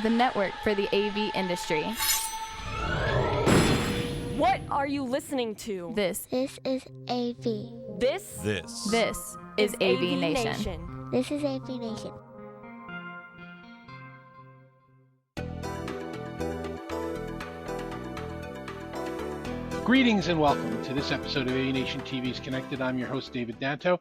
the network for the AV industry. What are you listening to? This is AV. This is AVNation. This is AVNation. Greetings and welcome to this episode of AVNation TV's Connected. I'm your host, David Danto.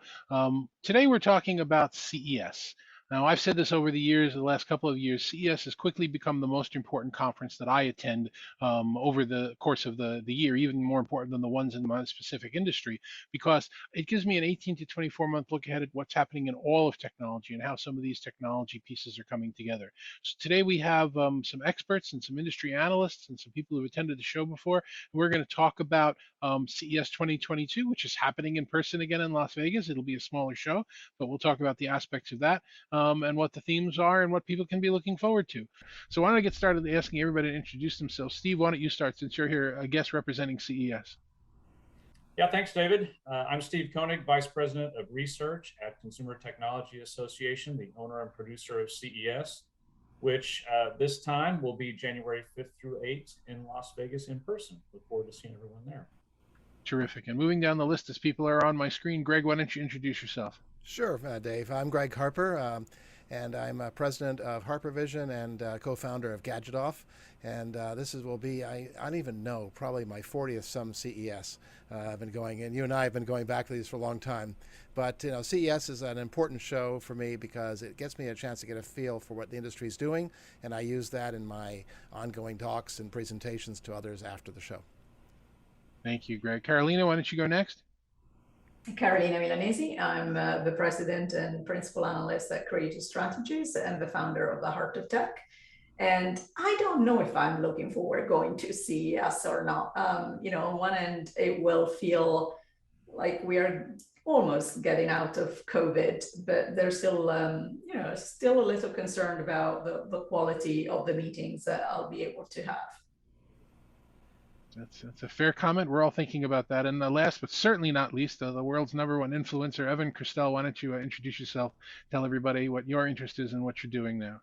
Today we're talking about CES. Now, I've said this over the years, the last couple of years, CES has quickly become the most important conference that I attend over the course of the year, even more important than the ones in my specific industry, because it gives me an 18 to 24 month look ahead at what's happening in all of technology and how some of these technology pieces are coming together. So today we have some experts and some industry analysts and some people who've attended the show before. We're going to talk about CES 2022, which is happening in person again in Las Vegas. It'll be a smaller show, but we'll talk about the aspects of that. And what the themes are and what people can be looking forward to. So why don't I get started asking everybody to introduce themselves. Steve, why don't you start since you're here, a guest representing CES? Yeah, thanks, David. I'm Steve Koenig, Vice President of Research at Consumer Technology Association, the owner and producer of CES, which this time will be January 5th through 8th in Las Vegas in person. Look forward to seeing everyone there. Terrific. And moving down the list as people are on my screen, Greg, why don't you introduce yourself? Sure, Dave. I'm Greg Harper, and I'm president of HarperVision and co-founder of Gadgetoff. And will be, I don't even know, probably my 40th some CES. I've been going, and you and I have been going back to these for a long time. But CES is an important show for me because it gets me a chance to get a feel for what the industry is doing, and I use that in my ongoing talks and presentations to others after the show. Thank you, Greg. Carolina, why don't you go next? Carolina Milanesi. I'm the president and principal analyst at Creative Strategies and the founder of the Heart of Tech. And I don't know if I'm looking forward going to CES or not. On one end, it will feel like we are almost getting out of COVID, but there's still, still a little concerned about the quality of the meetings that I'll be able to have. That's a fair comment. We're all thinking about that. And last but certainly not least, the world's number one influencer, Evan Christel, why don't you introduce yourself, tell everybody what your interest is and what you're doing now.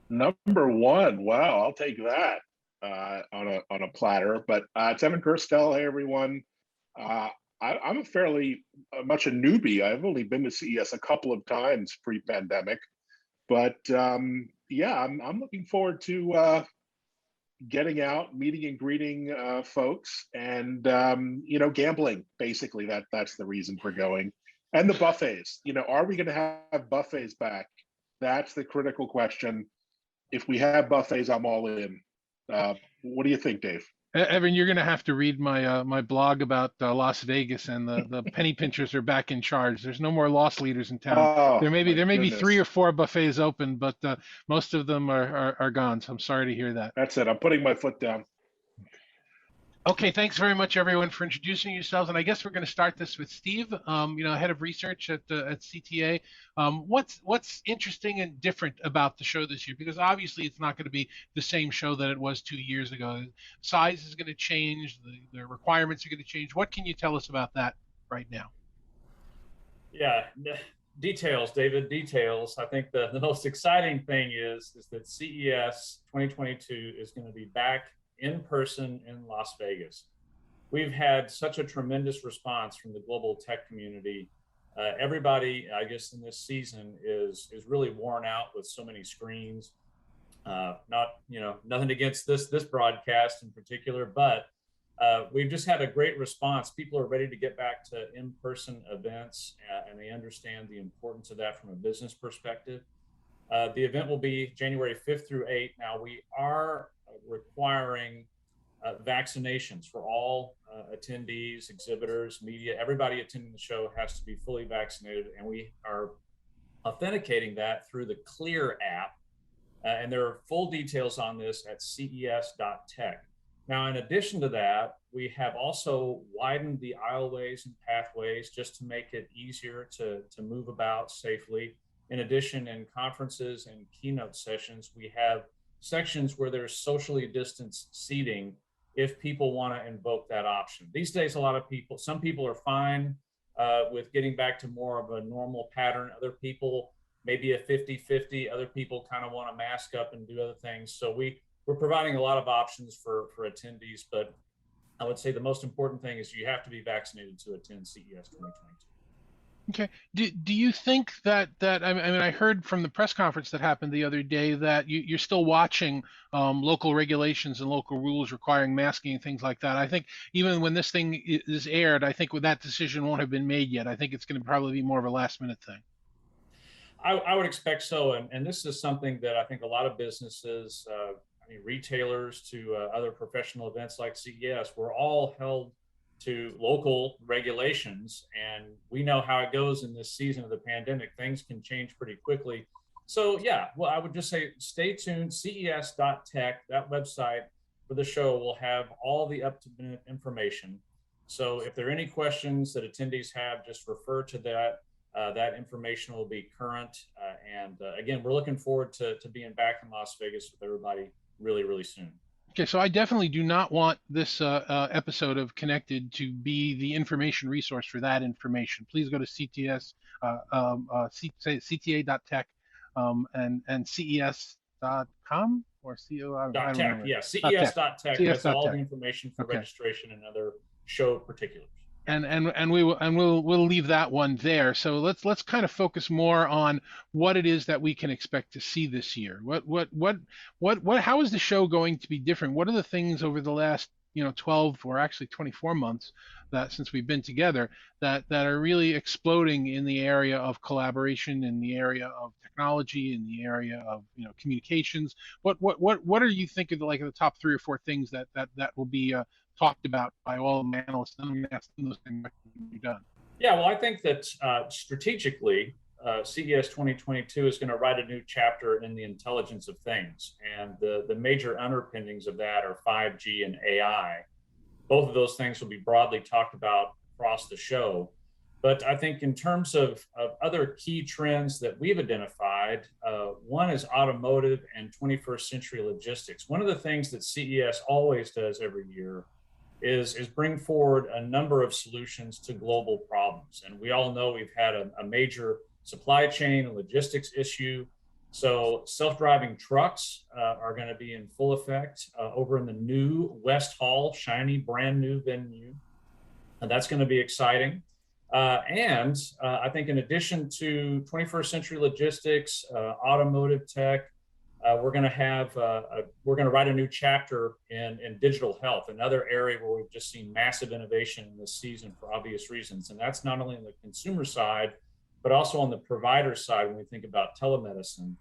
Number one, wow, I'll take that on a platter. But it's Evan Christel. Hey, everyone. I'm a fairly much a newbie. I've only been to CES a couple of times pre-pandemic. But I'm looking forward to getting out, meeting and greeting folks, and gambling. Basically, that's the reason for going. And the buffets. Are we going to have buffets back? That's the critical question. If we have buffets, I'm all in. What do you think, Dave? Evan, you're going to have to read my my blog about Las Vegas, and the penny pinchers are back in charge. There's no more loss leaders in town. Oh, there may be 3 or 4 buffets open, but most of them are gone. So I'm sorry to hear that. That's it. I'm putting my foot down. Okay, thanks very much, everyone, for introducing yourselves. And I guess we're going to start this with Steve, head of research at CTA. What's interesting and different about the show this year? Because obviously it's not going to be the same show that it was 2 years ago. Size is going to change. The requirements are going to change. What can you tell us about that right now? Yeah, details, David, details. I think the most exciting thing is that CES 2022 is going to be back in person in Las Vegas. We've had such a tremendous response from the global tech community. Everybody, I guess, in this season is really worn out with so many screens. Nothing against this broadcast in particular, but we've just had a great response. People are ready to get back to in-person events, and they understand the importance of that from a business perspective. The event will be January 5th through 8th. Now, we are requiring vaccinations for all attendees, exhibitors, media. Everybody attending the show has to be fully vaccinated, and we are authenticating that through the Clear app. And there are full details on this at ces.tech. Now, in addition to that, we have also widened the aisleways and pathways just to make it easier to move about safely. In addition, in conferences and keynote sessions, we have sections where there's socially distanced seating if people want to invoke that option. These days, some people are fine with getting back to more of a normal pattern. Other people maybe a 50-50. Other people kind of want to mask up and do other things. So we're providing a lot of options for attendees, but I would say the most important thing is you have to be vaccinated to attend CES 2022. Okay. Do you think that I mean, I heard from the press conference that happened the other day that you're still watching local regulations and local rules requiring masking and things like that. I think even when this thing is aired, I think that decision won't have been made yet. I think it's going to probably be more of a last minute thing. I would expect so, and this is something that I think a lot of businesses, retailers to other professional events like CES, we're all held to local regulations, and we know how it goes in this season of the pandemic. Things can change pretty quickly. So yeah, well, I would just say stay tuned. CES.tech, that website for the show, will have all the up-to-minute information. So if there are any questions that attendees have, just refer to that. That information will be current. And again, we're looking forward to being back in Las Vegas with everybody really, really soon. Okay, so I definitely do not want this episode of Connected to be the information resource for that information. Please go to CTA.tech and CES.com or CO. I don't .tech, remember. yeah, CES.tech has all the CES.tech. information for Okay. registration and other show particulars. And we'll leave that one there. So let's kind of focus more on what it is that we can expect to see this year. How is the show going to be different? What are the things over the last 12 or actually 24 months that since we've been together that are really exploding in the area of collaboration, in the area of technology, in the area of communications? What are you thinking the top 3 or 4 things that will be talked about by all the analysts, and ask them those things that can be done? Yeah, well, I think that strategically, CES 2022 is going to write a new chapter in the intelligence of things, and the major underpinnings of that are 5G and AI. Both of those things will be broadly talked about across the show. But I think in terms of other key trends that we've identified, one is automotive and 21st century logistics. One of the things that CES always does every year is bring forward a number of solutions to global problems. And we all know we've had a major supply chain and logistics issue. So self-driving trucks are going to be in full effect over in the new West Hall, shiny, brand new venue. And that's going to be exciting. And I think in addition to 21st century logistics, automotive tech, we're going to write a new chapter in digital health, another area where we've just seen massive innovation in this season for obvious reasons. And that's not only on the consumer side, but also on the provider side when we think about telemedicine.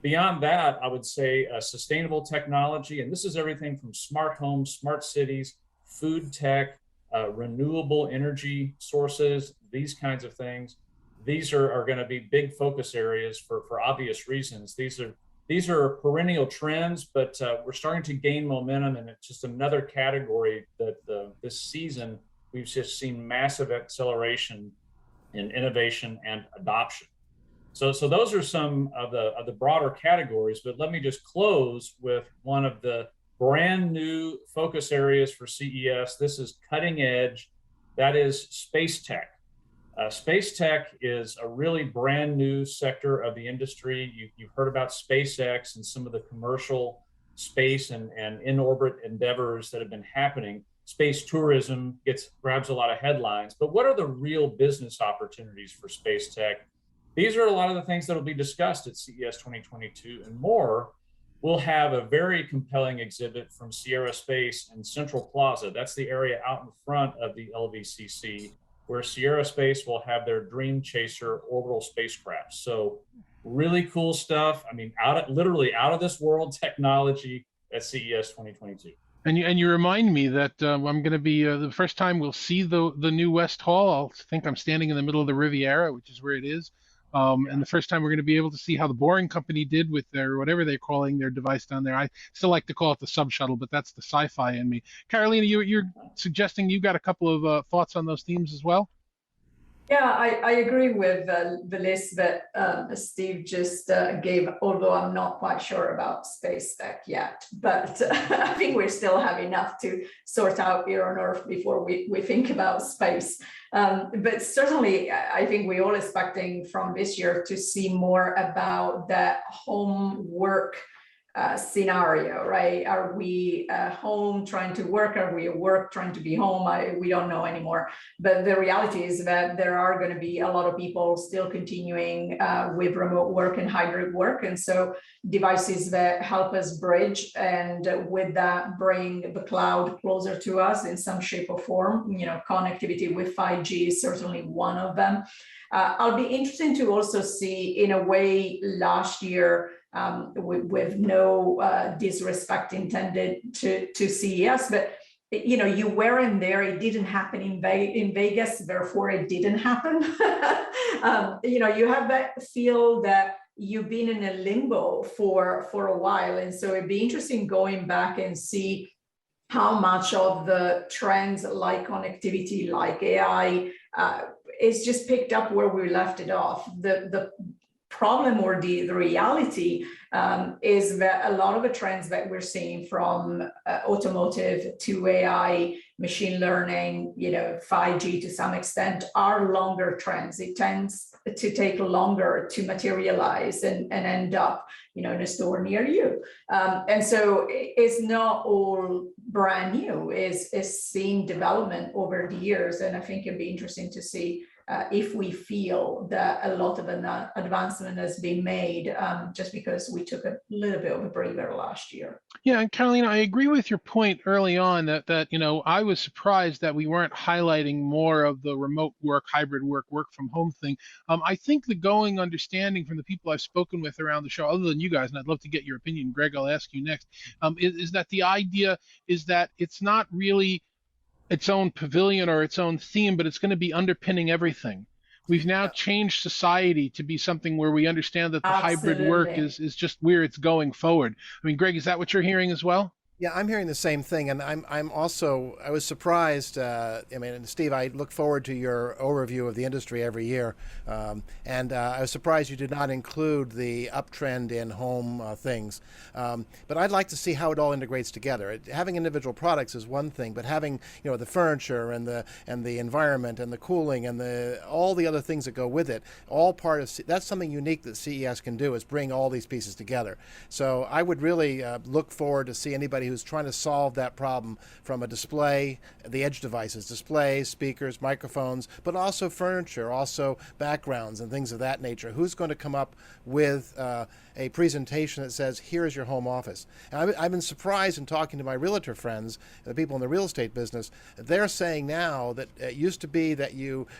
Beyond that, I would say sustainable technology, and this is everything from smart homes, smart cities, food tech, renewable energy sources, these kinds of things. These are going to be big focus areas for obvious reasons. These are perennial trends, but we're starting to gain momentum, and it's just another category that this season we've just seen massive acceleration in innovation and adoption. So those are some of the broader categories, but let me just close with one of the brand new focus areas for CES. This is cutting edge. That is space tech. Space tech is a really brand new sector of the industry. You've heard about SpaceX and some of the commercial space and in-orbit endeavors that have been happening. Space tourism grabs a lot of headlines, but what are the real business opportunities for space tech? These are a lot of the things that will be discussed at CES 2022 and more. We'll have a very compelling exhibit from Sierra Space in Central Plaza. That's the area out in front of the LVCC, where Sierra Space will have their Dream Chaser orbital spacecraft. So really cool stuff. I mean, literally out of this world technology at CES 2022. And you remind me that I'm going to be the first time we'll see the new West Hall. I'll think I'm standing in the middle of the Riviera, which is where it is. And the first time we're going to be able to see how the Boring Company did with their, whatever they're calling their device down there. I still like to call it the Sub Shuttle, but that's the sci-fi in me. Carolina, you're suggesting you got a couple of thoughts on those themes as well? Yeah, I agree with the list that Steve just gave, although I'm not quite sure about space tech yet. But I think we still have enough to sort out here on Earth before we think about space. But certainly, I think we're all expecting from this year to see more about the home work scenario, right? Are we home trying to work? Are we at work trying to be home? We don't know anymore. But the reality is that there are going to be a lot of people still continuing with remote work and hybrid work. And so devices that help us bridge and with that bring the cloud closer to us in some shape or form. You know, connectivity with 5G is certainly one of them. I'll be interested to also see, in a way, last year, with no disrespect intended to CES, but you know, you weren't there. It didn't happen in Vegas, therefore it didn't happen. You know, you have that feel that you've been in a limbo for a while, and so it'd be interesting going back and see how much of the trends like connectivity, like AI, is just picked up where we left it off. The problem or the reality is that a lot of the trends that we're seeing, from automotive to AI, machine learning, you know, 5G to some extent, are longer trends. It tends to take longer to materialize and end up, you know, in a store near you. And so it's not all brand new. It's seen development over the years, and I think it'd be interesting to see if we feel that a lot of an advancement has been made just because we took a little bit of a breather last year. Yeah, and Carolina, I agree with your point early on that you know, I was surprised that we weren't highlighting more of the remote work, hybrid work, work from home thing. I think the going understanding from the people I've spoken with around the show, other than you guys, and I'd love to get your opinion, Greg, I'll ask you next, is that the idea is that it's not really its own pavilion or its own theme, but it's going to be underpinning everything. We've now changed society to be something where we understand that the hybrid work is just where it's going forward. I mean, Greg, is that what you're hearing as well? Yeah, I'm hearing the same thing, and I was surprised. I mean, Steve, I look forward to your overview of the industry every year, and I was surprised you did not include the uptrend in home things. But I'd like to see how it all integrates together. Having individual products is one thing, but having, you know, the furniture and the environment and the cooling and all the other things that go with it, all part of that's something unique that CES can do, is bring all these pieces together. So I would really look forward to see anybody who's trying to solve that problem, from a display, the edge devices, displays, speakers, microphones, but also furniture, also backgrounds and things of that nature. Who's going to come up with a presentation that says, here is your home office? And I've been surprised in talking to my realtor friends, the people in the real estate business. They're saying now that it used to be that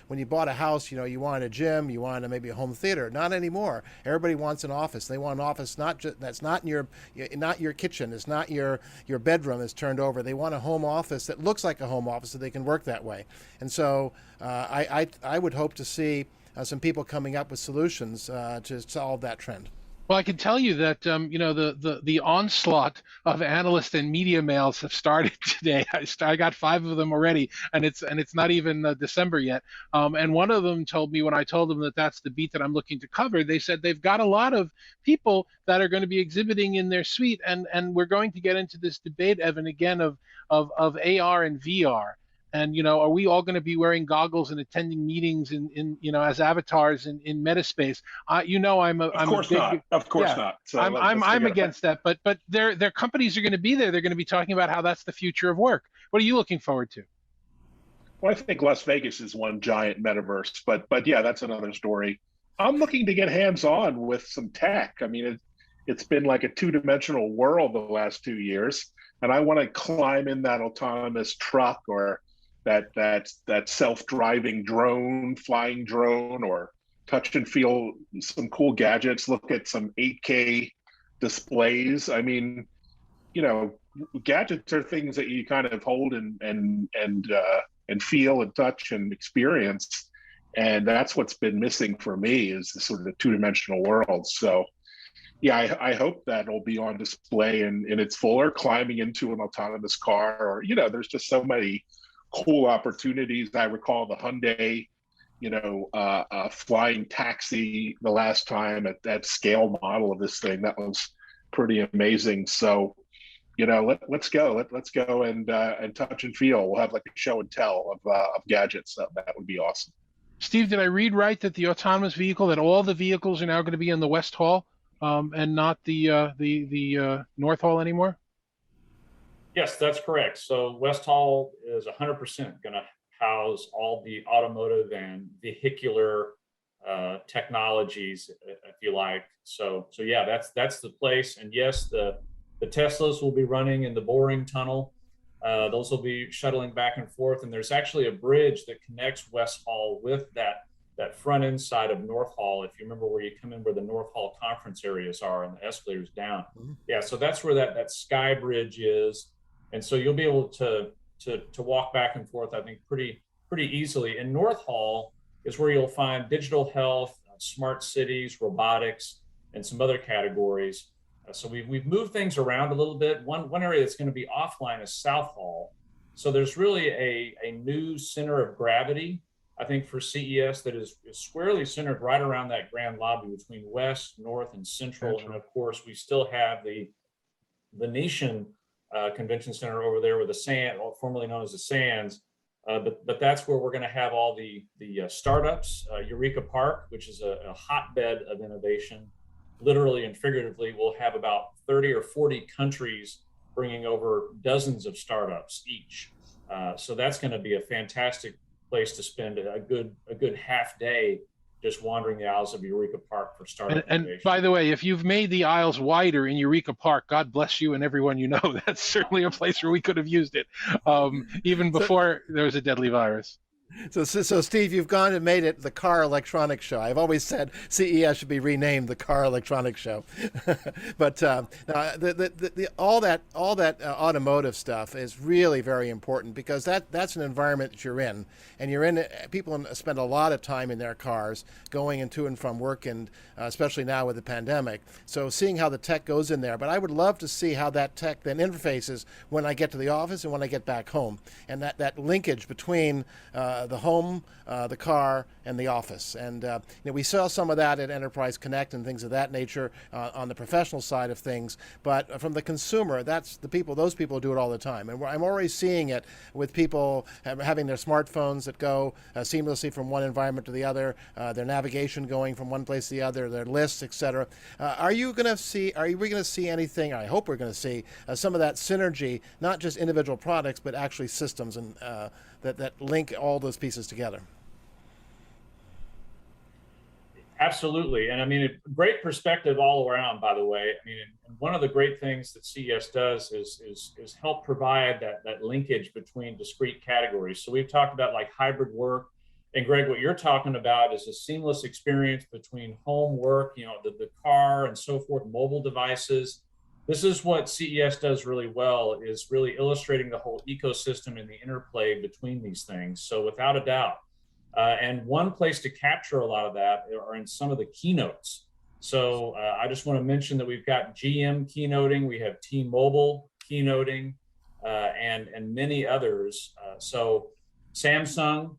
when you bought a house, you know, you wanted a gym, you wanted maybe a home theater. Not anymore. Everybody wants an office. They want an office that's not your kitchen. It's not your bedroom is turned over. They want a home office that looks like a home office so they can work that way. And so I would hope to see some people coming up with solutions to solve that trend. Well, I can tell you that you know, the onslaught of analyst and media mails have started today. I got 5 of them already, and it's not even December yet. And one of them told me, when I told them that that's the beat that I'm looking to cover, they said they've got a lot of people that are going to be exhibiting in their suite, and we're going to get into this debate, Evan, again of AR and VR. And, you know, are we all going to be wearing goggles and attending meetings in you know, as avatars in Metaspace? You know, I'm a big, not. Of course not. So I'm against that. But their companies are going to be there. They're going to be talking about how that's the future of work. What are you looking forward to? Well, I think Las Vegas is one giant metaverse, but yeah, that's another story. I'm looking to get hands-on with some tech. I mean, it's been like a two-dimensional world the last 2 years, and I want to climb in that autonomous truck, or that self-driving drone, flying drone, or touch and feel some cool gadgets, look at some 8K displays. I mean, you know, gadgets are things that you kind of hold and feel and touch and experience. And that's what's been missing for me, is the sort of the two-dimensional world. So yeah, I hope that'll be on display in its full, or climbing into an autonomous car, or, you know, there's just so many cool opportunities. I recall the Hyundai flying taxi the last time at that scale model of this thing. That was pretty amazing. So, let's go. Let's go and touch and feel. We'll have like a show and tell of gadgets. That would be awesome. Steve, did I read right that the autonomous vehicle, that all the vehicles are now going to be in the West Hall and not the North Hall anymore? Yes, that's correct. So West Hall is 100% going to house all the automotive and vehicular technologies, if you like. So yeah, that's the place. And yes, the Teslas will be running in the boring tunnel. Those will be shuttling back and forth. And there's actually a bridge that connects West Hall with that front end side of North Hall. If you remember where you come in, where the North Hall conference areas are and the escalators down. Mm-hmm. Yeah, so that's where that sky bridge is. And so you'll be able to walk back and forth, I think, pretty easily. In North Hall is where you'll find digital health, smart cities, robotics, and some other categories. So we've moved things around a little bit. One area that's going to be offline is South Hall. So there's really a new center of gravity, I think, for CES that is squarely centered right around that grand lobby between West, North, and Central. And of course, we still have the Nation Convention Center over there with the Sand, formerly known as the Sands. But that's where we're going to have all the startups. Eureka Park, which is a hotbed of innovation. Literally and figuratively, we'll have about 30 or 40 countries bringing over dozens of startups each. So that's going to be a fantastic place to spend a good half day just wandering the aisles of Eureka Park for startup innovation. And by the way, if you've made the aisles wider in Eureka Park, God bless you and everyone you know. That's certainly a place where we could have used it, even before there was a deadly virus. So, Steve, you've gone and made it the Car Electronics Show. I've always said CES should be renamed the Car Electronics Show, but all that automotive stuff is really very important because that's an environment that you're in, and you're in. People spend a lot of time in their cars, going to and from work, and especially now with the pandemic. So, seeing how the tech goes in there, but I would love to see how that tech then interfaces when I get to the office and when I get back home, and that linkage between the home, the car, and the office. And we saw some of that at Enterprise Connect and things of that nature on the professional side of things. But from the consumer, that's those people do it all the time. And I'm already seeing it with people having their smartphones that go seamlessly from one environment to the other, their navigation going from one place to the other, their lists, etc. Are we going to see anything? I hope we're going to see some of that synergy, not just individual products, but actually systems and that link all those pieces together. Absolutely. And I mean, great perspective all around, by the way. I mean, and one of the great things that CES does is help provide that linkage between discrete categories. So we've talked about like hybrid work. And Greg, what you're talking about is a seamless experience between home, work, the car and so forth, mobile devices. This is what CES does really well, is really illustrating the whole ecosystem and the interplay between these things. So without a doubt, and one place to capture a lot of that are in some of the keynotes. So I just want to mention that we've got GM keynoting, we have T-Mobile keynoting, and many others. So Samsung,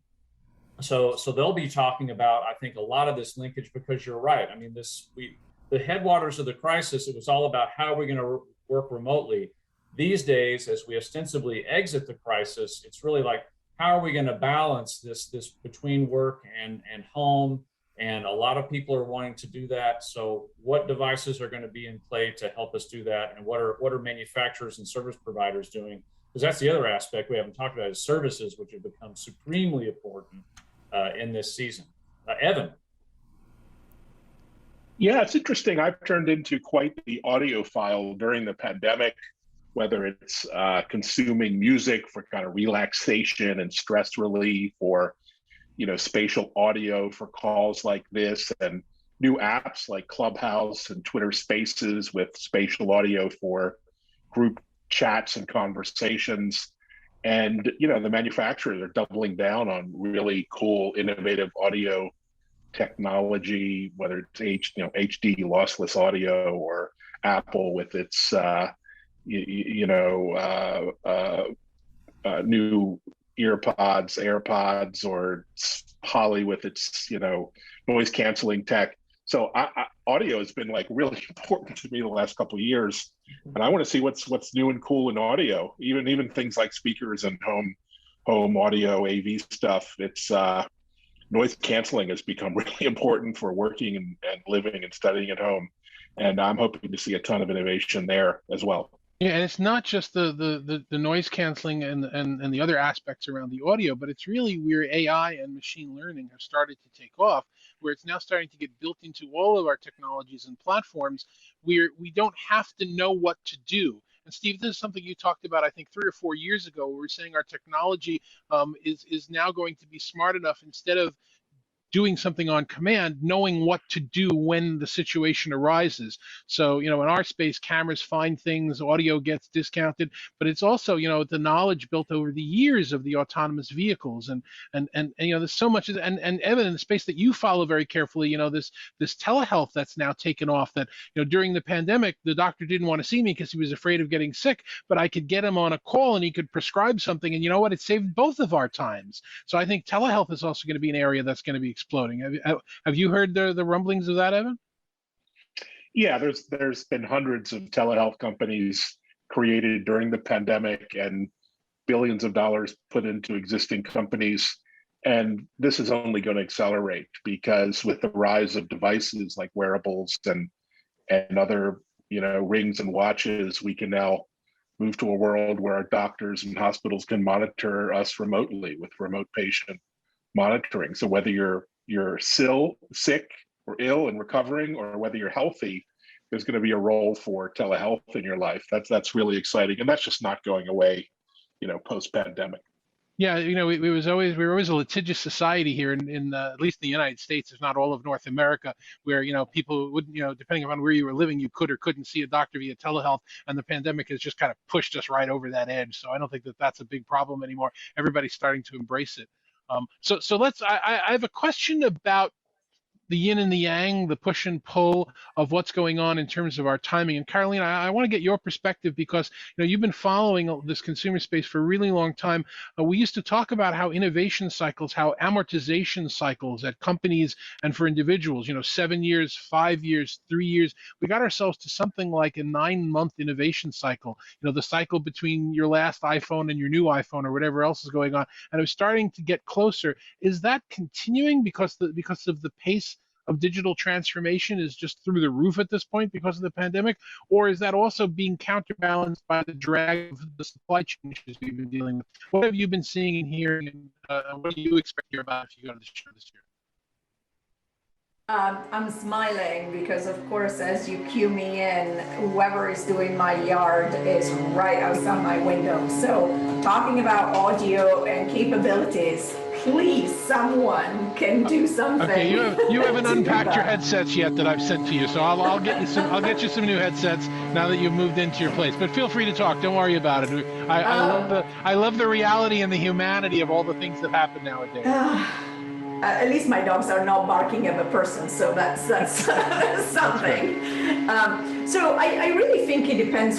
so they'll be talking about, I think, a lot of this linkage, because you're right. I mean, the headwaters of the crisis, it was all about how are we going to work remotely. These days, as we ostensibly exit the crisis, it's really like, how are we going to balance this between work and home? And a lot of people are wanting to do that. So what devices are going to be in play to help us do that? And what are manufacturers and service providers doing? Because that's the other aspect we haven't talked about, is services, which have become supremely important in this season. Evan. Yeah, it's interesting. I've turned into quite the audiophile during the pandemic, whether it's consuming music for kind of relaxation and stress relief, or, spatial audio for calls like this, and new apps like Clubhouse and Twitter Spaces with spatial audio for group chats and conversations. And, the manufacturers are doubling down on really cool, innovative audio technology, whether it's HD lossless audio, or Apple with its new earpods, AirPods, or Holly with its, noise canceling tech. So audio has been like really important to me the last couple of years, and I want to see what's new and cool in audio. Even things like speakers and home audio, AV stuff. It's noise canceling has become really important for working and living and studying at home, and I'm hoping to see a ton of innovation there as well. Yeah, and it's not just the noise canceling and the other aspects around the audio, but it's really where AI and machine learning have started to take off, where it's now starting to get built into all of our technologies and platforms, where we don't have to know what to do. And Steve, this is something you talked about, I think, 3 or 4 years ago, where we were saying our technology is now going to be smart enough, instead of doing something on command, knowing what to do when the situation arises. So, in our space, cameras find things, audio gets discounted, but it's also, the knowledge built over the years of the autonomous vehicles, and there's so much, and Evan, in the space that you follow very carefully, this telehealth that's now taken off. That during the pandemic, the doctor didn't want to see me because he was afraid of getting sick, but I could get him on a call and he could prescribe something, and you know what? It saved both of our times. So I think telehealth is also going to be an area that's going to be exploding. Have you heard the rumblings of that, Evan? Yeah, there's been hundreds of telehealth companies created during the pandemic, and billions of dollars put into existing companies. And this is only going to accelerate, because with the rise of devices like wearables and other, rings and watches, we can now move to a world where our doctors and hospitals can monitor us remotely with remote patient monitoring. So whether you're still sick or ill and recovering, or whether you're healthy, there's going to be a role for telehealth in your life. That's really exciting, and that's just not going away, post-pandemic. Yeah, we were always a litigious society here in at least the United States, if not all of North America, where people wouldn't, depending upon where you were living, you could or couldn't see a doctor via telehealth, and the pandemic has just kind of pushed us right over that edge. So I don't think that that's a big problem anymore. Everybody's starting to embrace it. So let's. I have a question about the yin and the yang, the push and pull of what's going on in terms of our timing. And Caroline, I want to get your perspective, because you've been following this consumer space for a really long time. We used to talk about how innovation cycles, how amortization cycles at companies and for individuals, 7 years, 5 years, 3 years. We got ourselves to something like a 9-month innovation cycle. The cycle between your last iPhone and your new iPhone or whatever else is going on, and it was starting to get closer. Is that continuing because of the pace of digital transformation is just through the roof at this point because of the pandemic? Or is that also being counterbalanced by the drag of the supply chain issues we've been dealing with? What have you been seeing and hearing, and what do you expect to hear about if you go to the show this year? I'm smiling because, of course, as you cue me in, whoever is doing my yard is right outside my window. So talking about audio and capabilities, please, someone can do something. Okay, you haven't unpacked your headsets yet that I've sent to you, so I'll get you some new headsets now that you've moved into your place. But feel free to talk. Don't worry about it. I love the reality and the humanity of all the things that happen nowadays. At least my dogs are not barking at the person, so that's something. So I really think it depends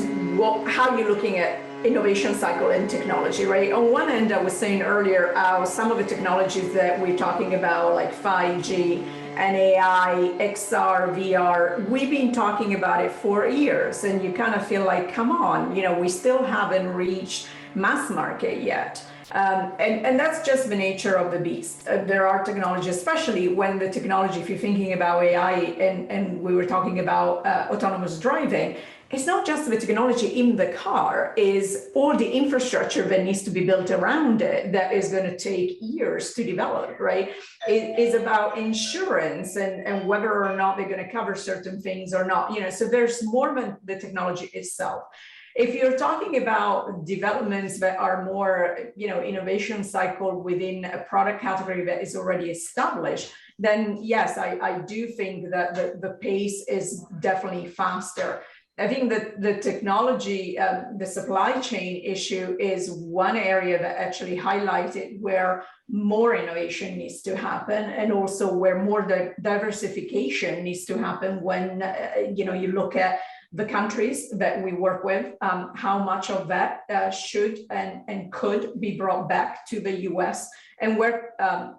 how you're looking at innovation cycle and technology, right? On one end, I was saying earlier, some of the technologies that we're talking about, like 5G and AI, XR, VR, we've been talking about it for years, and you kind of feel like, come on, we still haven't reached mass market yet. And that's just the nature of the beast. There are technologies, especially when the technology, if you're thinking about AI and we were talking about autonomous driving, it's not just the technology in the car, is all the infrastructure that needs to be built around it that is going to take years to develop, right? It is about insurance and whether or not they're going to cover certain things or not, so there's more than the technology itself. If you're talking about developments that are more, innovation cycle within a product category that is already established, then yes, I do think that the pace is definitely faster. I think that the technology, the supply chain issue is one area that actually highlighted where more innovation needs to happen, and also where more diversification needs to happen when, you look at the countries that we work with, how much of that should and could be brought back to the US, and where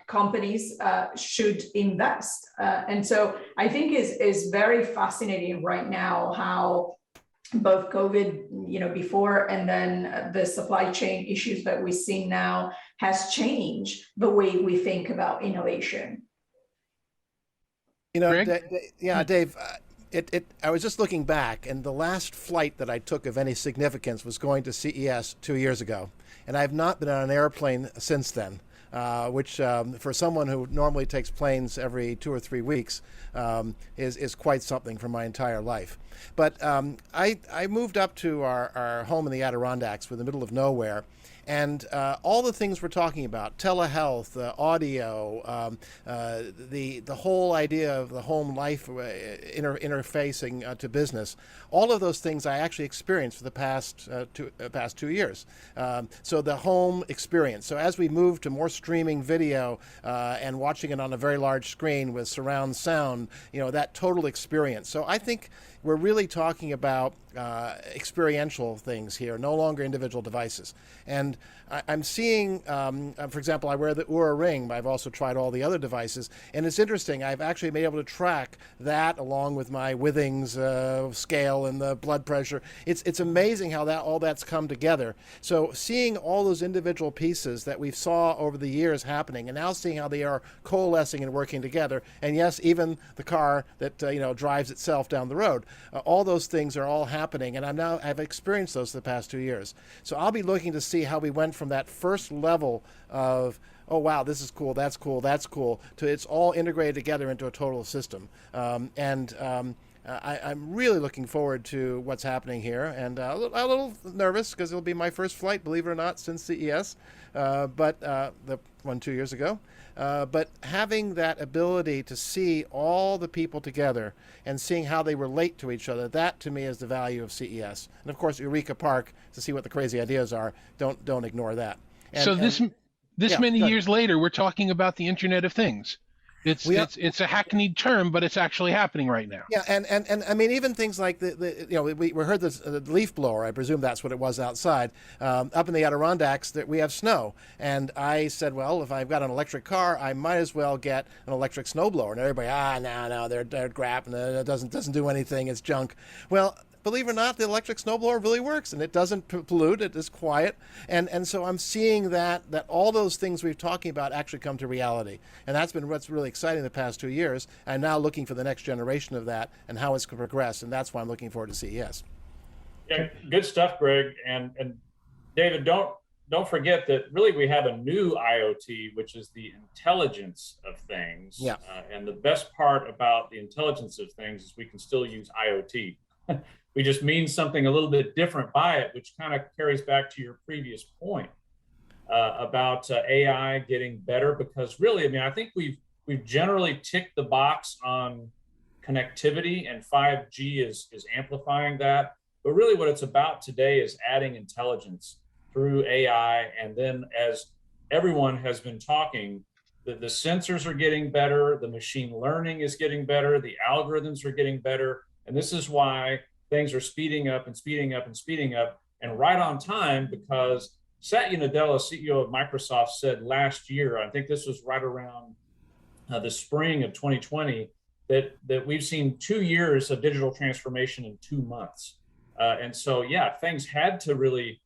companies should invest. And so I think is very fascinating right now how both COVID, before, and then the supply chain issues that we see now has changed the way we think about innovation. Dave, I was just looking back, and the last flight that I took of any significance was going to CES 2 years ago, and I've not been on an airplane since then. Which for someone who normally takes planes every 2 or 3 weeks is quite something for my entire life. But I moved up to our home in the Adirondacks, we're in the middle of nowhere, and all the things we're talking about, telehealth, audio, the whole idea of the home life interfacing to business, all of those things I actually experienced for the past 2 years. So the home experience. So as we move to more streaming video and watching it on a very large screen with surround sound, that total experience. So I think we're really talking about experiential things here, no longer individual devices. And I'm seeing, for example, I wear the Oura Ring, but I've also tried all the other devices. And it's interesting, I've actually been able to track that along with my Withings scale and the blood pressure. It's amazing how all that's come together. So seeing all those individual pieces that we saw over the years happening, and now seeing how they are coalescing and working together. And yes, even the car that drives itself down the road. All those things are all happening, and I've experienced those the past 2 years. So I'll be looking to see how we went from that first level of, oh wow, this is cool, that's cool, that's cool, to it's all integrated together into a total system. I'm really looking forward to what's happening here, and a little nervous because it'll be my first flight, believe it or not, since CES, but the one 2 years ago. But having that ability to see all the people together and seeing how they relate to each other, that to me is the value of CES. And of course, Eureka Park, to see what the crazy ideas are, don't ignore that. This many years later, we're talking about the Internet of Things. It's a hackneyed term, but it's actually happening right now. Yeah, and I mean, even things like we heard the leaf blower. I presume that's what it was outside. Up in the Adirondacks, that we have snow, and I said, well, if I've got an electric car, I might as well get an electric snowblower. And everybody, no, they're crap, and it doesn't do anything. It's junk. Well, believe it or not, the electric snowblower really works, and it doesn't pollute. It is quiet, and so I'm seeing that all those things we've talking about actually come to reality, and that's been what's really exciting the past 2 years. I'm now looking for the next generation of that and how it's going to progress, and that's why I'm looking forward to CES. Yeah, good stuff, Greg, and David. Don't forget that really we have a new IoT, which is the intelligence of things. Yeah. And the best part about the intelligence of things is we can still use IoT. We just mean something a little bit different by it, which kind of carries back to your previous point about AI getting better. Because really, I mean, I think we've generally ticked the box on connectivity, and 5G is amplifying that. But really, what it's about today is adding intelligence through AI, and then as everyone has been talking, the sensors are getting better, the machine learning is getting better, the algorithms are getting better, and this is why things are speeding up and speeding up and speeding up, and right on time, because Satya Nadella, CEO of Microsoft, said last year, I think this was right around the spring of 2020, that we've seen 2 years of digital transformation in 2 months. And so, yeah, things had to really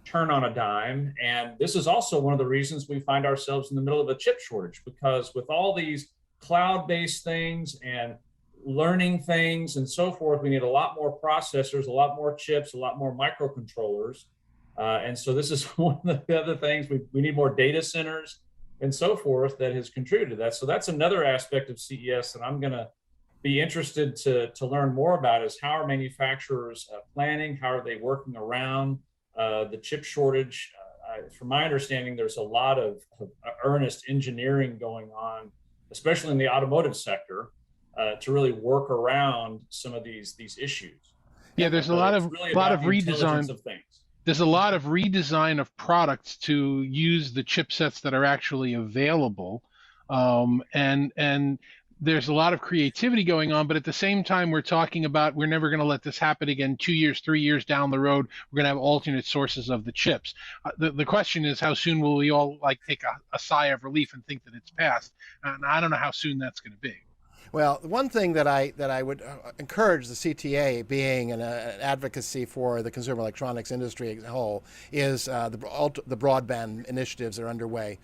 turn on a dime. And this is also one of the reasons we find ourselves in the middle of a chip shortage, because with all these cloud-based things and learning things and so forth, we need a lot more processors, a lot more chips, a lot more microcontrollers. And so this is one of the other things, we need more data centers and so forth that has contributed to that. So that's another aspect of CES that I'm going to be interested to learn more about, is how are manufacturers planning, how are they working around the chip shortage. From my understanding, there's a lot of earnest engineering going on, especially in the automotive sector, to really work around some of these issues. Yeah, there's a lot of redesign of things. There's a lot of redesign of products to use the chipsets that are actually available, and there's a lot of creativity going on, but at the same time, we're talking about we're never going to let this happen again. 2 years, 3 years down the road, we're going to have alternate sources of the chips. The question is, how soon will we all like take a sigh of relief and think that it's past? And I don't know how soon that's going to be. Well, one thing that I would encourage the CTA, being an advocacy for the consumer electronics industry as a whole, is the broadband initiatives that are underway.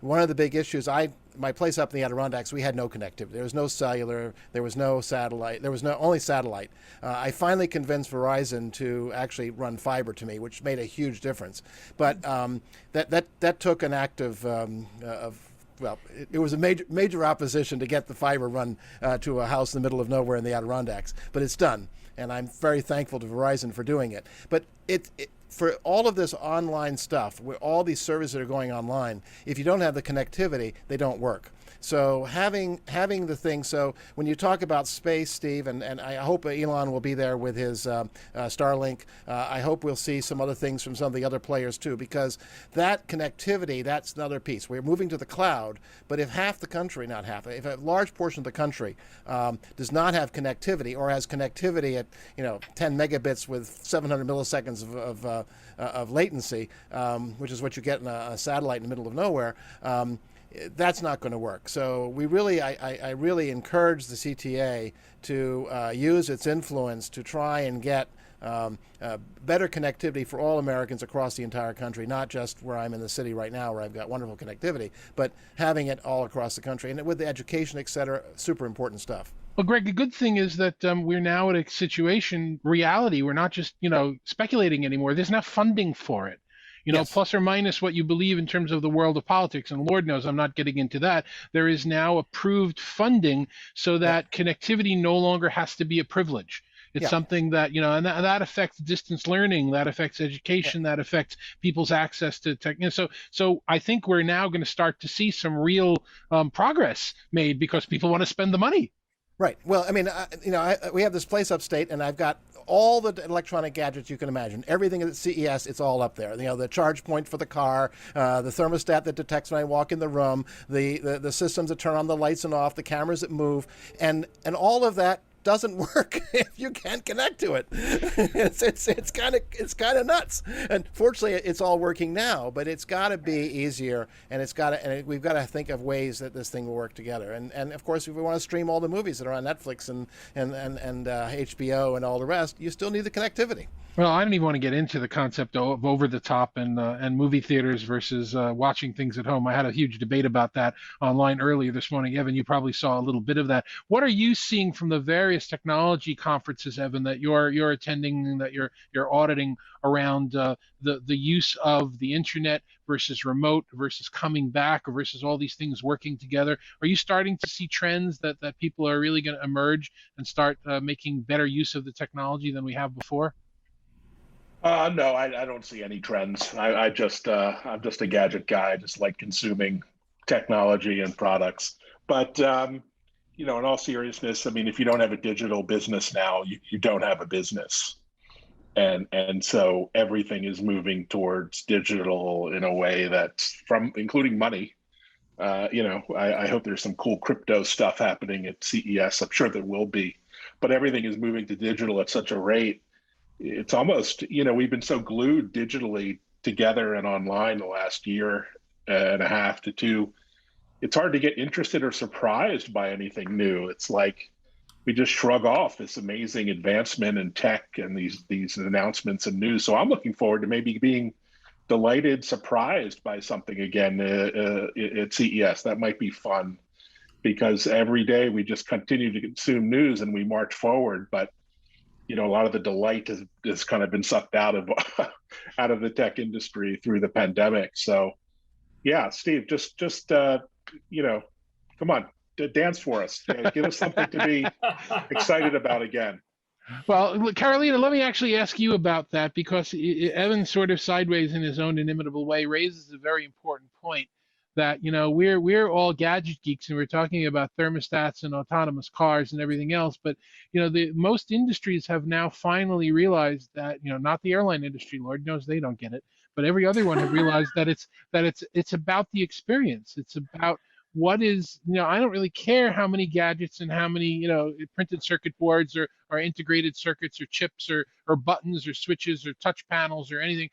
One of the big issues, my place up in the Adirondacks, we had no connectivity. There was no cellular, there was no satellite, there was only satellite. I finally convinced Verizon to actually run fiber to me, which made a huge difference. But that took an act of well, it was a major opposition to get the fiber run to a house in the middle of nowhere in the Adirondacks, but it's done, and I'm very thankful to Verizon for doing it. But for all of this online stuff, where all these services that are going online, if you don't have the connectivity, they don't work. So having the thing, so when you talk about space, Steve, and I hope Elon will be there with his Starlink, I hope we'll see some other things from some of the other players too, because that connectivity, that's another piece. We're moving to the cloud, but if half the country, not half, if a large portion of the country does not have connectivity, or has connectivity at 10 megabits with 700 milliseconds of latency, which is what you get in a satellite in the middle of nowhere, that's not going to work. So I really encourage the CTA to use its influence to try and get better connectivity for all Americans across the entire country, not just where I'm in the city right now where I've got wonderful connectivity, but having it all across the country. And with the education, et cetera, super important stuff. Well, Greg, the good thing is that we're now at a situation, reality. We're not just, speculating anymore. There's now funding for it. Yes. Plus or minus what you believe in terms of the world of politics. And Lord knows I'm not getting into that. There is now approved funding so that connectivity no longer has to be a privilege. It's something that, and that affects distance learning, that affects education, that affects people's access to tech. So I think we're now going to start to see some real progress made because people want to spend the money. Right. Well, I mean, we have this place upstate, and I've got all the electronic gadgets you can imagine. Everything at CES, it's all up there. The charge point for the car, the thermostat that detects when I walk in the room, the systems that turn on the lights and off, the cameras that move, and all of that doesn't work if you can't connect to it. It's kind of nuts. And fortunately, it's all working now. But it's got to be easier, and we've got to think of ways that this thing will work together. And of course, if we want to stream all the movies that are on Netflix and HBO and all the rest, you still need the connectivity. Well, I don't even want to get into the concept of over the top and movie theaters versus watching things at home. I had a huge debate about that online earlier this morning. Evan, you probably saw a little bit of that. What are you seeing from the various technology conferences, Evan, that you're attending, that you're auditing around the use of the internet versus remote versus coming back versus all these things working together? Are you starting to see trends that people are really going to emerge and start making better use of the technology than we have before? No, I don't see any trends. I'm just a gadget guy. I just like consuming technology and products. But in all seriousness, I mean, if you don't have a digital business now, you don't have a business, and so everything is moving towards digital in a way that's including money. I hope there's some cool crypto stuff happening at CES. I'm sure there will be, but everything is moving to digital at such a rate. It's almost, we've been so glued digitally together and online the last year and a half to two. It's hard to get interested or surprised by anything new. It's like we just shrug off this amazing advancement in tech and these announcements and news. So I'm looking forward to maybe being delighted, surprised by something again at CES. That might be fun because every day we just continue to consume news and we march forward. But a lot of the delight has kind of been sucked out of the tech industry through the pandemic. So, yeah, Steve, just come on, dance for us. Give us something to be excited about again. Well, Carolina, let me actually ask you about that because Evan sort of sideways in his own inimitable way raises a very important point that, we're all gadget geeks and we're talking about thermostats and autonomous cars and everything else. But, most industries have now finally realized that, not the airline industry, Lord knows they don't get it, but every other one have realized that it's about the experience. It's about what is, I don't really care how many gadgets and how many, printed circuit boards or integrated circuits or chips or buttons or switches or touch panels or anything.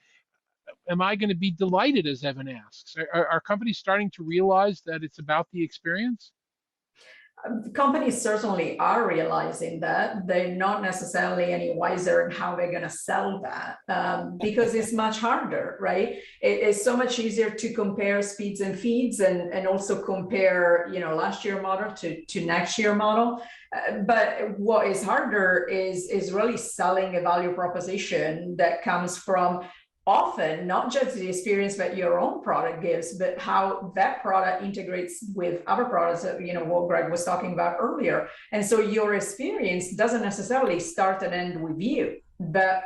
Am I going to be delighted, as Evan asks? Are companies starting to realize that it's about the experience? Companies certainly are realizing that. They're not necessarily any wiser in how they're going to sell that, because it's much harder, right? It's so much easier to compare speeds and feeds and also compare, last year model to next year model. But what is harder is really selling a value proposition that comes from often not just the experience that your own product gives, but how that product integrates with other products, what Greg was talking about earlier. And so your experience doesn't necessarily start and end with you, but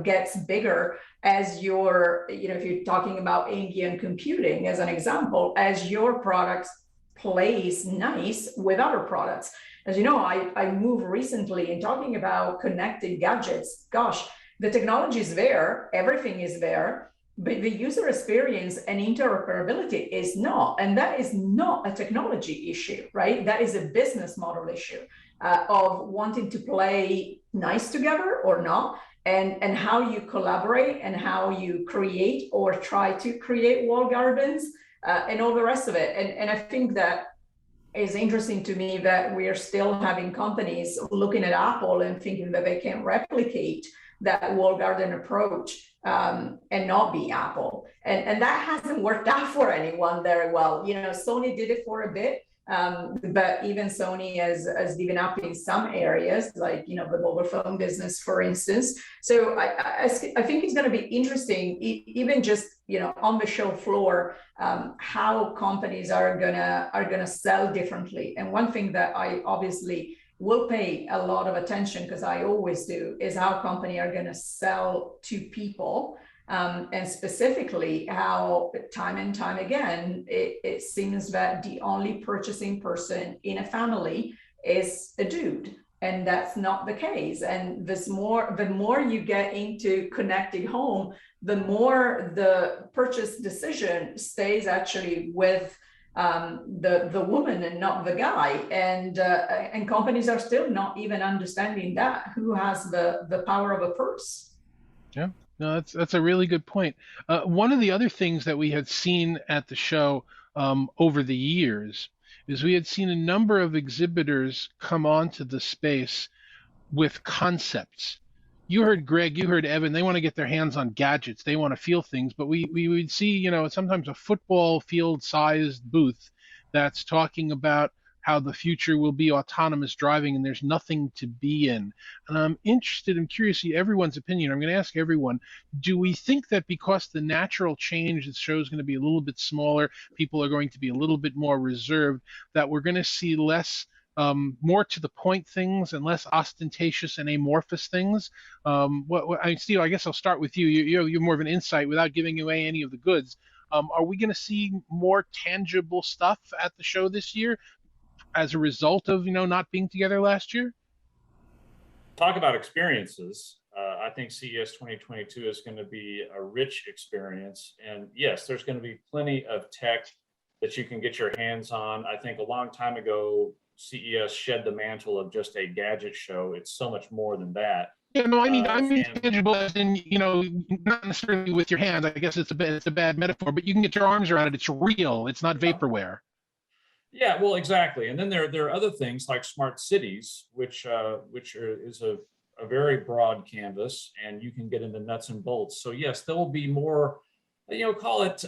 gets bigger as your, if you're talking about ambient computing as an example, as your product plays nice with other products. As you know, I moved recently in talking about connected gadgets. Gosh, the technology is there, everything is there, but the user experience and interoperability is not. And that is not a technology issue, right? That is a business model issue of wanting to play nice together or not, and how you collaborate and how you create or try to create wall gardens and all the rest of it. And I think that is interesting to me that we are still having companies looking at Apple and thinking that they can replicate that walled garden approach and not be Apple. And that hasn't worked out for anyone very well. Sony did it for a bit, but even Sony has given up in some areas, like, the mobile phone business, for instance. So I think it's going to be interesting, even just, on the show floor, how companies are gonna sell differently. And one thing that I obviously will pay a lot of attention, because I always do, is how companies are going to sell to people, and specifically how time and time again it seems that the only purchasing person in a family is a dude, and that's not the case. And the more you get into connected home, the more the purchase decision stays actually with the woman and not the guy, and companies are still not even understanding that who has the power of a purse. Yeah, no, that's a really good point. One of the other things that we had seen at the show over the years is we had seen a number of exhibitors come onto the space with concepts. You heard Greg, you heard Evan, they want to get their hands on gadgets. They want to feel things, but we would see, sometimes a football field sized booth that's talking about how the future will be autonomous driving and there's nothing to be in. And I'm interested and curious to see everyone's opinion. I'm going to ask everyone, do we think that because the natural change, the show is going to be a little bit smaller, people are going to be a little bit more reserved, that we're going to see less more to the point things and less ostentatious and amorphous things? Steve, I guess I'll start with you. You're more of an insight without giving away any of the goods. Are we going to see more tangible stuff at the show this year as a result of not being together last year? Talk about experiences. I think CES 2022 is going to be a rich experience, and yes, there's going to be plenty of tech that you can get your hands on. I think a long time ago, CES shed the mantle of just a gadget show. It's so much more than that. Yeah, no, I mean tangible as in, not necessarily with your hands. I guess it's a bad metaphor, but you can get your arms around it. It's real. It's not vaporware. Yeah, well, exactly. And then there are other things like smart cities, which is a very broad canvas, and you can get into nuts and bolts. So yes, there will be more, call it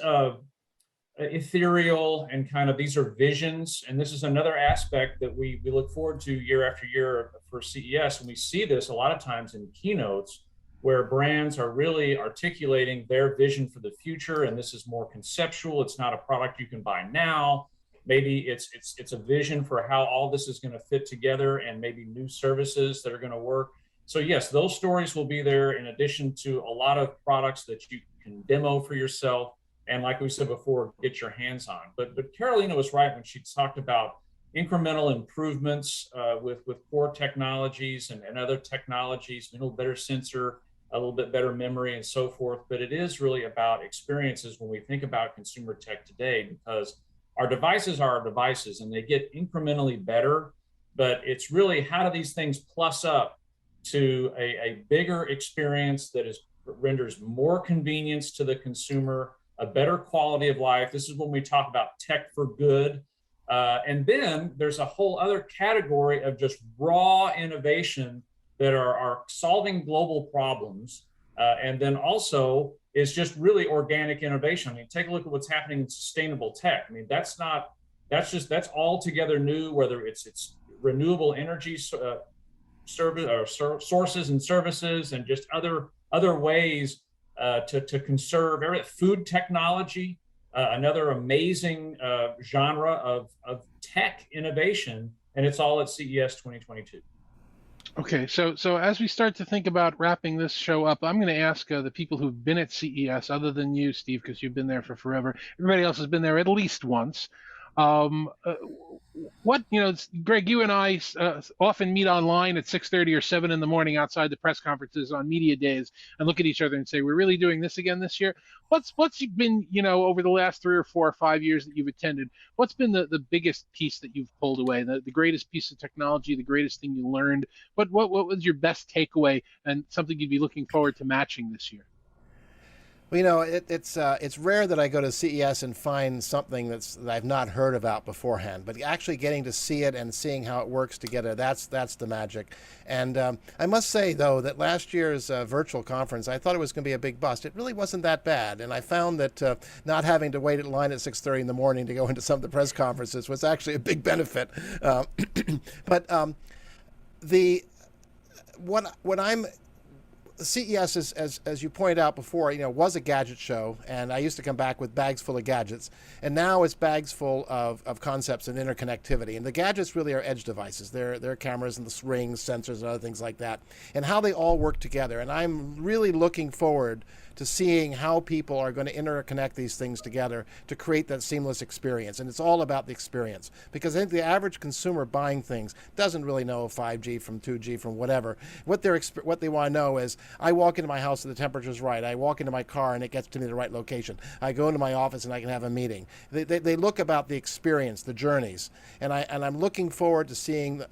ethereal, and kind of, these are visions. And this is another aspect that we look forward to year after year for CES. And we see this a lot of times in keynotes where brands are really articulating their vision for the future. And this is more conceptual. It's not a product you can buy now. Maybe it's a vision for how all this is going to fit together, and maybe new services that are going to work. So yes, those stories will be there, in addition to a lot of products that you can demo for yourself. And like we said before, get your hands on. But Carolina was right when she talked about incremental improvements with core technologies and other technologies, a little better sensor, a little bit better memory, and so forth. But it is really about experiences when we think about consumer tech today, because our devices are our devices and they get incrementally better, but it's really how do these things plus up to a bigger experience that renders more convenience to the consumer, a better quality of life. This is when we talk about tech for good. And then there's a whole other category of just raw innovation that are solving global problems. And then also is just really organic innovation. I mean, take a look at what's happening in sustainable tech. I mean, that's altogether new, whether it's renewable energy sources and services, and just other ways to conserve food technology, another amazing genre of tech innovation, and it's all at CES 2022. Okay, so as we start to think about wrapping this show up, I'm going to ask the people who've been at CES, other than you, Steve, because you've been there for forever. Everybody else has been there at least once. Greg, you and I often meet online at 6:30 or 7 in the morning outside the press conferences on media days and look at each other and say, we're really doing this again this year. What's been, over the last 3 or 4 or 5 years that you've attended, what's been the biggest piece that you've pulled away, the greatest piece of technology, the greatest thing you learned? What was your best takeaway and something you'd be looking forward to matching this year? Well, it's rare that I go to CES and find something that I've not heard about beforehand, but actually getting to see it and seeing how it works together, that's the magic. And I must say, though, that last year's virtual conference, I thought it was going to be a big bust. It really wasn't that bad, and I found that not having to wait in line at 6:30 in the morning to go into some of the press conferences was actually a big benefit. CES, as you pointed out before, was a gadget show, and I used to come back with bags full of gadgets, and now it's bags full of concepts and interconnectivity. And the gadgets really are edge devices. They're cameras and the rings, sensors, and other things like that, and how they all work together. And I'm really looking forward to seeing how people are going to interconnect these things together to create that seamless experience. And it's all about the experience, because I think the average consumer buying things doesn't really know 5G from 2G from whatever. What they want to know is, I walk into my house and the temperature's right. I walk into my car and it gets to me the right location. I go into my office and I can have a meeting. They look about the experience, the journeys, and I'm looking forward to seeing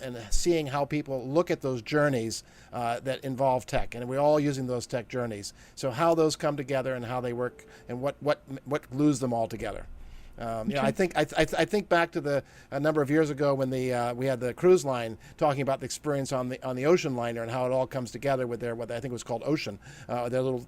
how people look at those journeys that involve tech, and we're all using those tech journeys. So how those come together and how they work, and what glues them all together. I think back to a number of years ago when we had the cruise line talking about the experience on the ocean liner and how it all comes together with what I think was called Ocean, their little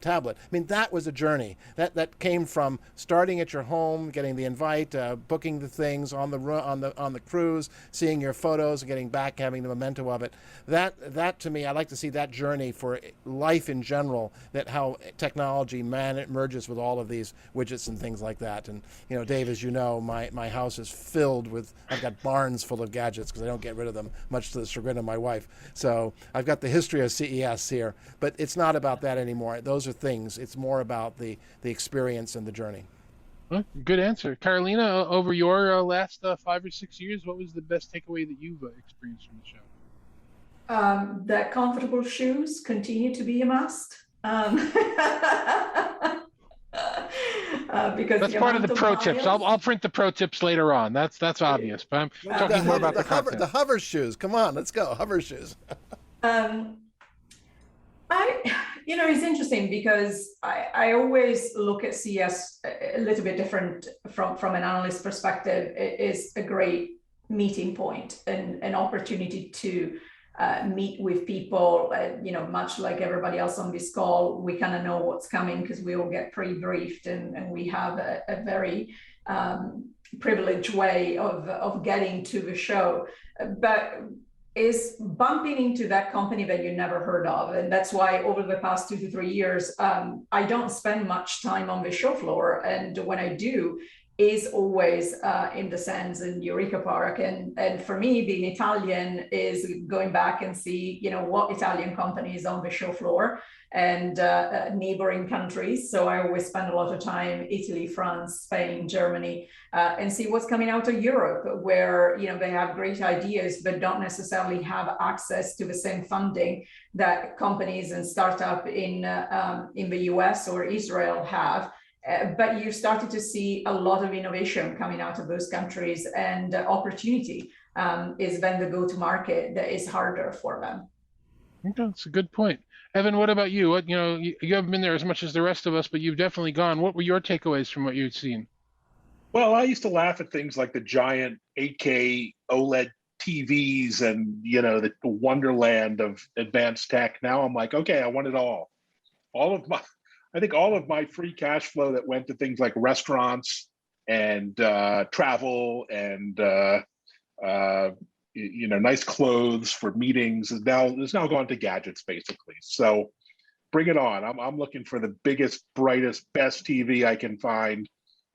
tablet. I mean, that was a journey that came from starting at your home, getting the invite, booking the things on the cruise, seeing your photos, and getting back, having the memento of it. That to me, I like to see that journey for life in general. That how technology merges with all of these widgets and things like that. And Dave, as you know, my house is filled with, I've got barns full of gadgets because I don't get rid of them, much to the chagrin of my wife. So I've got the history of CES here, but it's not about that anymore. Those are things. It's more about the experience and the journey. Well, good answer. Carolina, over your last 5 or 6 years, what was the best takeaway that you've experienced from the show? That comfortable shoes continue to be a must. Because that's part of the pro tips. I'll print the pro tips later on. That's obvious, but I'm talking more about the hover shoes. Come on, let's go hover shoes. It's interesting because I always look at CES a little bit different from an analyst perspective. It is a great meeting point and an opportunity to meet with people, much like everybody else on this call. We kind of know what's coming because we all get pre-briefed, and we have a very privileged way of getting to the show. But is bumping into that company that you never heard of. And that's why over the past 2 to 3 years, I don't spend much time on the show floor. And when I do, is always in the Sands and Eureka Park. And for me, being Italian is going back and see, what Italian companies on the show floor and neighboring countries. So I always spend a lot of time, Italy, France, Spain, Germany, and see what's coming out of Europe, where, they have great ideas, but don't necessarily have access to the same funding that companies and startup in the US or Israel have. But you started to see a lot of innovation coming out of those countries, and opportunity is when the go-to-market that is harder for them. Okay, that's a good point. Evan, what about you? What, you haven't been there as much as the rest of us, but you've definitely gone. What were your takeaways from what you'd seen? Well, I used to laugh at things like the giant 8K OLED TVs and, the wonderland of advanced tech. Now I'm like, okay, I want it all. I think all of my free cash flow that went to things like restaurants and travel and nice clothes for meetings is now gone to gadgets basically. So bring it on. I'm looking for the biggest, brightest, best TV I can find,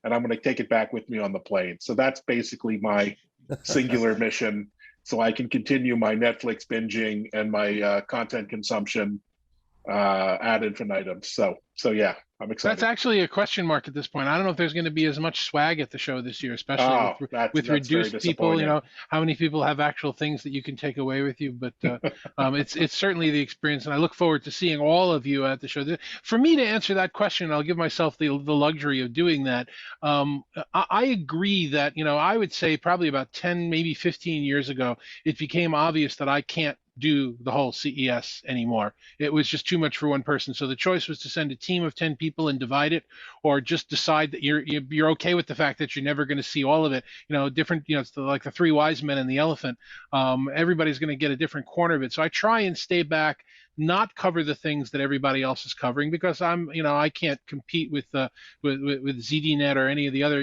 and I'm going to take it back with me on the plane. So that's basically my singular mission. So I can continue my Netflix binging and my content consumption ad infinitum. So yeah, I'm excited. That's actually a question mark at this point. I don't know if there's going to be as much swag at the show this year, especially with reduced people. How many people have actual things that you can take away with you? But it's certainly the experience, and I look forward to seeing all of you at the show. For me to answer that question, I'll give myself the luxury of doing that. I agree that I would say probably about 10, maybe 15 years ago, it became obvious that I can't do the whole CES anymore. It was just too much for one person. So the choice was to send a team of 10 people and divide it, or just decide that you're okay with the fact that you're never going to see all of it. It's like the three wise men and the elephant. Everybody's going to get a different corner of it. So I try and stay back, not cover the things that everybody else is covering, because I can't compete with ZDNet or any of the other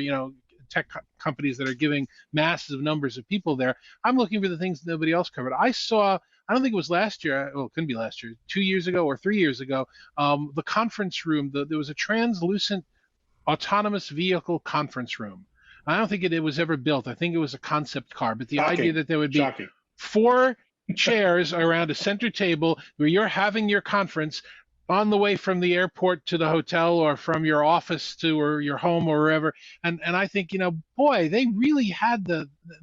tech companies that are giving massive numbers of people there. I'm looking for the things that nobody else covered. I don't think it was last year. Well, it couldn't be last year. 2 years ago or 3 years ago, the conference room. There was a translucent autonomous vehicle conference room. I don't think it was ever built. I think it was a concept car. But the idea that there would be 4 chairs around a center table where you're having your conference on the way from the airport to the hotel, or from your office to or your home or wherever. And I think, boy, they really had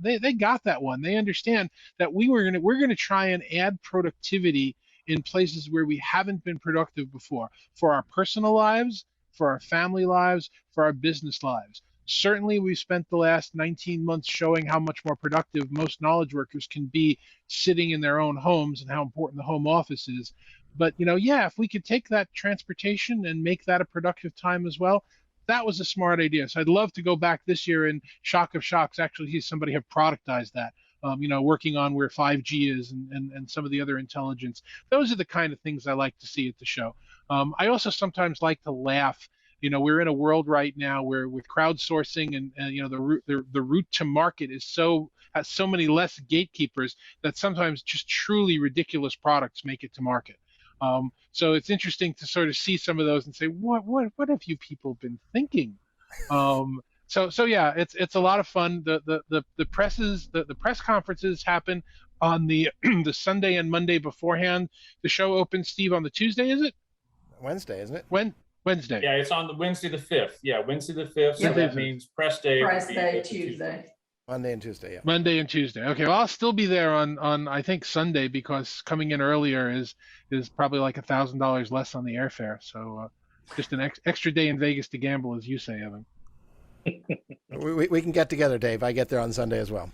they got that one. They understand that we're going to try and add productivity in places where we haven't been productive before, for our personal lives, for our family lives, for our business lives. Certainly, we've spent the last 19 months showing how much more productive most knowledge workers can be sitting in their own homes, and how important the home office is. But, if we could take that transportation and make that a productive time as well, that was a smart idea. So I'd love to go back this year and shock of shocks, actually see somebody have productized that, working on where 5G is and some of the other intelligence. Those are the kind of things I like to see at the show. I also sometimes like to laugh. We're in a world right now where, with crowdsourcing and the route to market has so many less gatekeepers, that sometimes just truly ridiculous products make it to market. So it's interesting to sort of see some of those and say, what have you people been thinking? So yeah, it's a lot of fun. The press conferences happen on the the Sunday and Monday beforehand. The show opens, Steve, on the Tuesday, is it? Wednesday, isn't it? Wednesday. Yeah, it's on the Wednesday the 5th. Yeah, Wednesday the 5th. So that means press day. Press day, Tuesday. Monday and Tuesday, yeah. Monday and Tuesday. Okay, well, I'll still be there on I think Sunday, because coming in earlier is probably like $1,000 less on the airfare. So just an extra day in Vegas to gamble, as you say, Evan. We can get together, Dave. I get there on Sunday as well.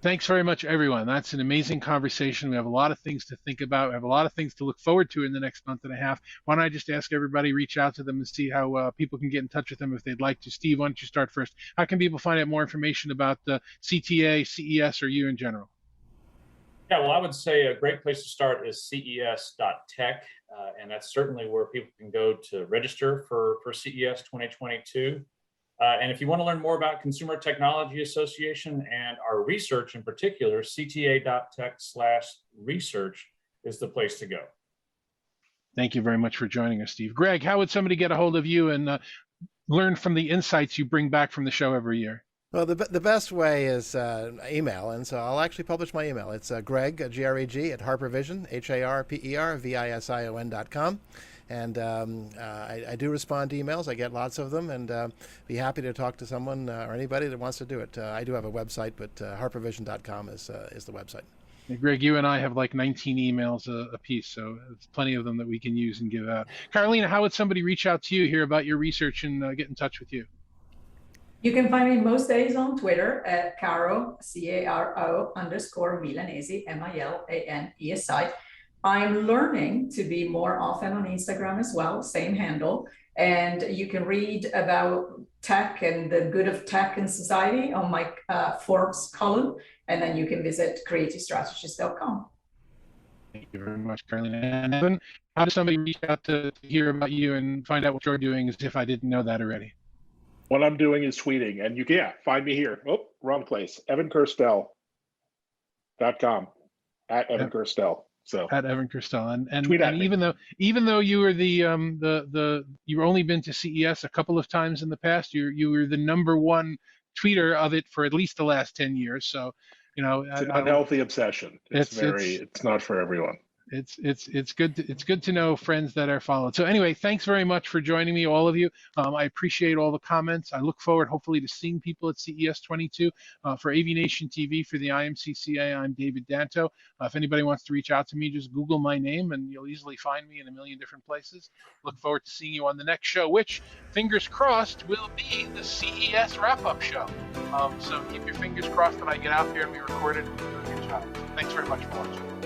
Thanks very much, everyone. That's an amazing conversation. We have a lot of things to think about. We have a lot of things to look forward to in the next month and a half. Why don't I just ask everybody, reach out to them and see how people can get in touch with them if they'd like to. Steve, why don't you start first? How can people find out more information about CTA, CES, or you in general? Yeah, well, I would say a great place to start is ces.tech, and that's certainly where people can go to register for CES 2022. And if you want to learn more about Consumer Technology Association and our research in particular, cta.tech/research is the place to go. Thank you very much for joining us, Steve. Greg, how would somebody get a hold of you and learn from the insights you bring back from the show every year? Well, the best way is email, and so I'll actually publish my email. It's Greg, G-R-E-G, at HarperVision, HARPERVISION.com. And I do respond to emails. I get lots of them, and be happy to talk to someone or anybody that wants to do it. I do have a website, but harpervision.com is the website. Greg, you and I have like 19 emails a piece, so it's plenty of them that we can use and give out. Carolina, how would somebody reach out to you here about your research and get in touch with you? You can find me most days on Twitter at Caro, _Milanesi, Milanesi. I'm learning to be more often on Instagram as well, same handle. And you can read about tech and the good of tech in society on my Forbes column. And then you can visit creativestrategist.com. Thank you very much, Carolina. And Evan, how does somebody reach out to hear about you and find out what you're doing as if I didn't know that already? What I'm doing is tweeting, and you can find me here. Oh, wrong place. EvanKirstel.com at Evan Kirstel. So at Evan Kirstel, and me. even though you were you've only been to CES a couple of times in the past, you were the #1 tweeter of it for at least the last 10 years. So, you know, it's an unhealthy obsession. It's not for everyone. It's good to know friends that are followed. So anyway, thanks very much for joining me, all of you. I appreciate all the comments. I look forward, hopefully, to seeing people at CES 22. For AVNation TV, for the IMCCA, I'm David Danto. If anybody wants to reach out to me, just Google my name, and you'll easily find me in a million different places. Look forward to seeing you on the next show, which, fingers crossed, will be the CES wrap-up show. So keep your fingers crossed that I get out there and we record it and do a good job. Thanks very much for watching.